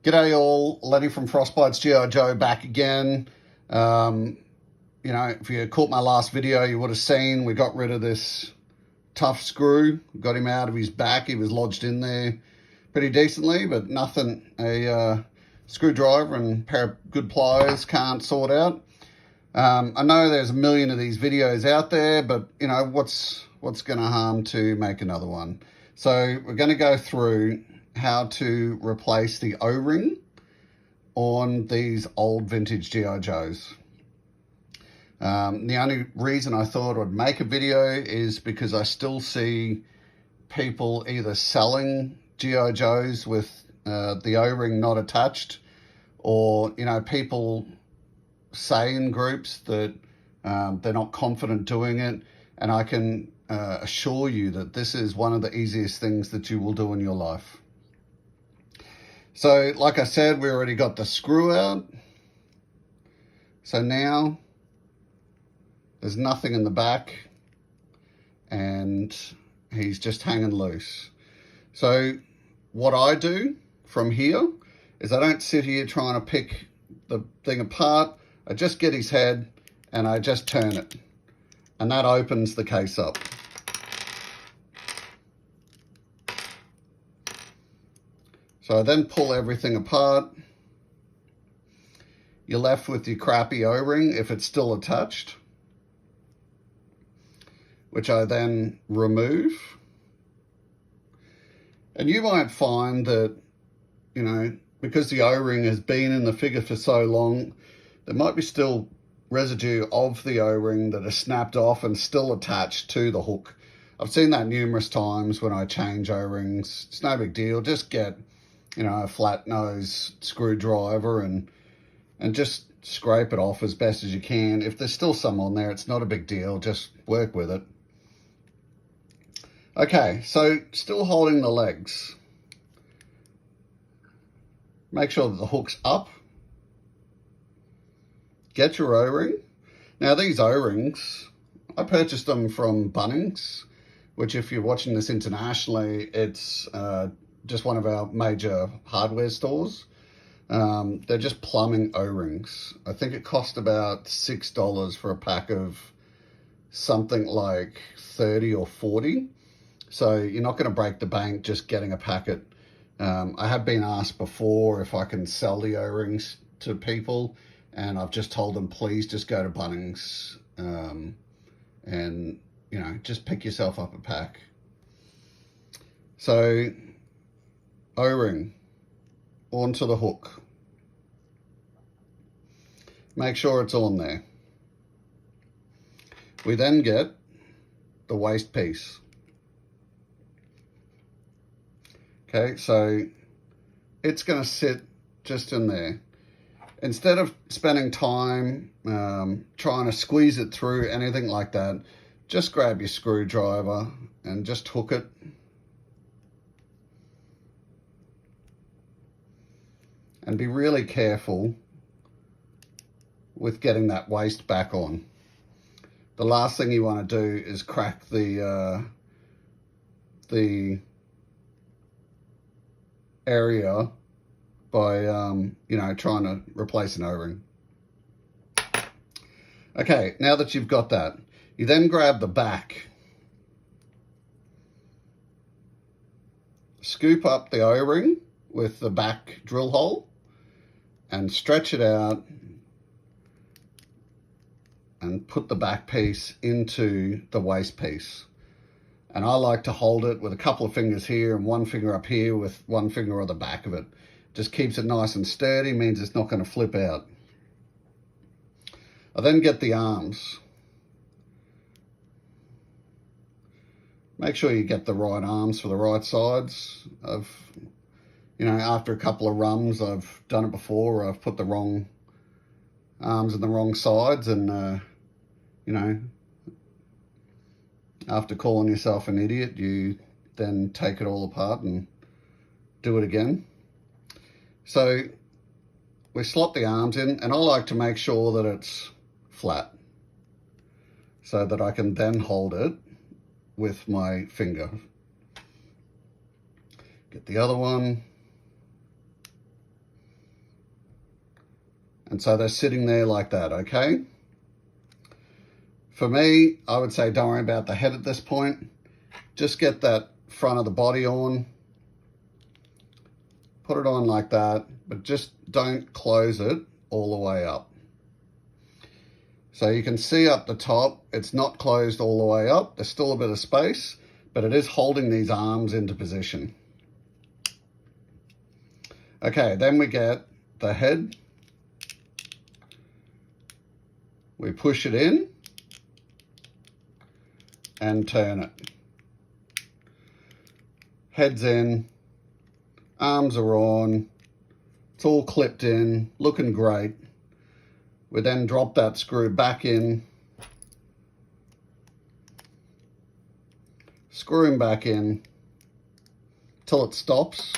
G'day all, Lenny from Frostbite's GiJoe back again. You know, if you caught my last video, you would have seen we got rid of this tough screw, got him out of his back. He was lodged in there pretty decently, but nothing a screwdriver and a pair of good pliers can't sort out. I know there's a million of these videos out there, but you know, what's going to harm to make another one? So we're going to go through how to replace the O-ring on these old vintage GiJoes. The only reason I thought I'd make a video is because I still see people either selling GiJoes with the O-ring not attached, or you know, people say in groups that they're not confident doing it, and I can assure you that this is one of the easiest things that you will do in your life. So like I said, we already got the screw out. So now there's nothing in the back and he's just hanging loose. So what I do from here is I don't sit here trying to pick the thing apart. I just get his head and I just turn it, and that opens the case up. So I then pull everything apart. You're left with your crappy O-ring if it's still attached, which I then remove. And you might find that, you know, because the O-ring has been in the figure for so long, there might be still residue of the O-ring that is snapped off and still attached to the hook. I've seen that numerous times when I change O-rings. It's no big deal. Just get, you know, a flat nose screwdriver and just scrape it off as best as you can. If there's still some on there, it's not a big deal. Just work with it. Okay, so still holding the legs. Make sure that the hook's up. Get your O-ring. Now these O-rings, I purchased them from Bunnings, which if you're watching this internationally, it's just one of our major hardware stores. They're just plumbing O-rings. I think it cost about $6 for a pack of something like 30 or 40. So you're not going to break the bank just getting a packet. I have been asked before if I can sell the O-rings to people, and I've just told them, please just go to Bunnings and, you know, just pick yourself up a pack. So O-ring onto the hook. Make sure it's on there. We then get the waist piece. Okay, so it's going to sit just in there. Instead of spending time trying to squeeze it through, anything like that, just grab your screwdriver and just hook it. And be really careful with getting that waist back on. The last thing you want to do is crack the area by, you know, trying to replace an O-ring. Okay, now that you've got that, you then grab the back. Scoop up the O-ring with the back drill hole and stretch it out and put the back piece into the waist piece. And I like to hold it with a couple of fingers here and one finger up here with one finger on the back of it. Just keeps it nice and sturdy, means it's not going to flip out. I then get the arms. Make sure you get the right arms for the right sides. You know, after a couple of rums, I've done it before. I've put the wrong arms in the wrong sides, and you know, after calling yourself an idiot, you then take it all apart and do it again. So we slot the arms in, and I like to make sure that it's flat so that I can then hold it with my finger. Get the other one. And so they're sitting there like that, okay? For me, I would say don't worry about the head at this point. Just get that front of the body on. Put it on like that, but just don't close it all the way up. So you can see up the top, it's not closed all the way up. There's still a bit of space, but it is holding these arms into position. Okay, then we get the head. We push it in and turn it. Head's in, arms are on, it's all clipped in, looking great. We then drop that screw back in, screw him back in till it stops.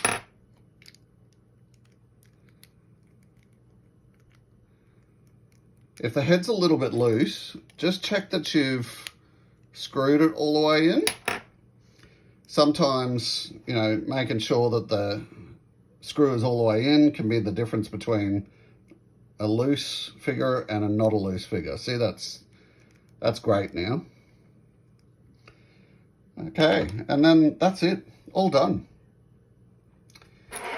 If the head's a little bit loose, just check that you've screwed it all the way in. Sometimes, you know, making sure that the screw is all the way in can be the difference between a loose figure and a not a loose figure. See, that's great now. Okay, and then that's it, all done.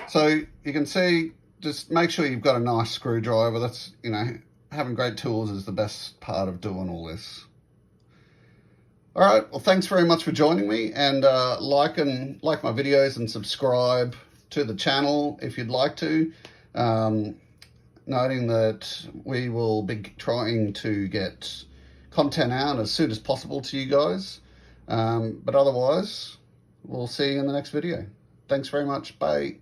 So you can see, just make sure you've got a nice screwdriver. That's, you know, having great tools is the best part of doing all this. All right, well, thanks very much for joining me, and like my videos and subscribe to the channel if you'd like to. Noting that we will be trying to get content out as soon as possible to you guys. But otherwise, we'll see you in the next video. Thanks very much. Bye.